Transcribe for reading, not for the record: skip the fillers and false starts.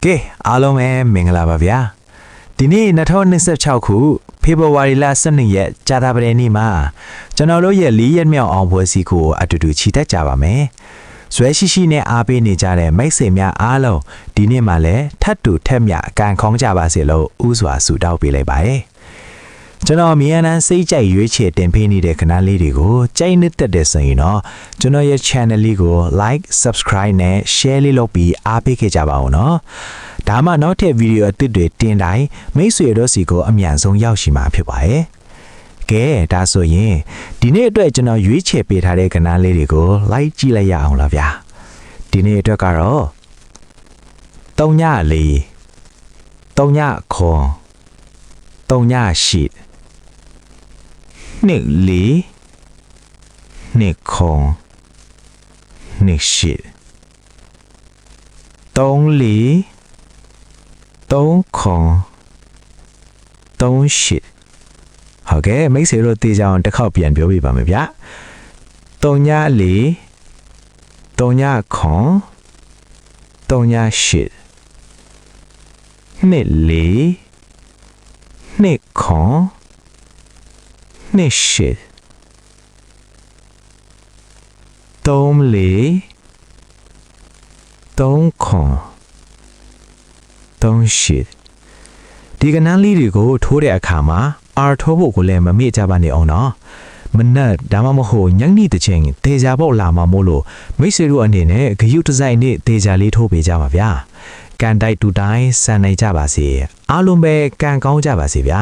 ကဲအားလုံးပဲမင်္ဂလာပါဗျာဒီနေ့2026ခုဖေဖော်ဝါရီလ12ရက်ကြာသပတေးနေ့မှာကျွန်တော်တို့ရဲ့4ရက်မြောက်အောင်ပွဲစီကိုအတူတူချီတက်ကြပါမယ်ဇွဲရှိရှိနဲ့အားပေးနေကြတဲ့မိတ်ဆွေများအားလုံးဒီနေ့မှလည်းထပ်တူထက်မြအကန်ခေါင်းကြပါစေလို့ဥစွာဆုတောင်းပေးလိုက်ပါရစေကျွန်တော်မြန်နန်းစိတ်ကြိုက်ရွေးချယ်တင်ပေးနေတဲ့ခဏလေးတွေကိုကြိုက်နှစ်သက်ဆိုရင်တော့ကျွန်တော်ရဲ့ channel လေးကို like subscribe နဲ့ share လေးလုပ်ပြီးအားပေးခဲ့ကြပါဦးနော်ဒါမှနောက်ထပ်ဗီဒီယိုအသစ်တွေတင်တိုင်းမိတ်ဆွေတို့စီကိုအမြန်ဆုံးရောက်ရှိမှာဖြစ်ပါရဲ့ကဲဒါဆိုရင်ဒီနေ့အတွက်ကျွန်တော်ရွေးချယ်ပေးထားတဲ့ခဏလေးတွေကို like ကြည့်လိုက်ရအောင်လားဗျာဒီနေ့အတွက်ကတော့3ည4 3ညခွန်3ညရှိနှစ်နှစ်ခွန်နှစ်ရှိ3ခွန်3ရှိဟုတ်ကဲ့မိတ်ဆွေတို့တေးကြအောင်တစ်ခေါက်ပြန်ပြောပြပါမယ်ဗျ3ည4 3ညခွန်3ညရှိနှစ်နှစ်ခွန်နှစ်ရှိ3ခွန်3ရှိဒီကနန်းလေးတွေကိုထိုးတဲ့အခါမှာအာထိုးဖို့ကိုလည်းမမေ့ကြပါနဲ့အောင်နော်မနက်ဒါမှမဟုတ်ညနေတစ်ချိန်တေချာပေါက်လာမှာမို့လို့မိတ်ဆွေတို့အနေနဲ့ဂယုတစိုက်နဲ့တေချာလေးထိုးပေးကြပါဗျာကန်တိုက်တူတိုင်းစံနိုင်ကြပါစေအားလုံးပဲကန်ကောင်းကြပါစေဗျာ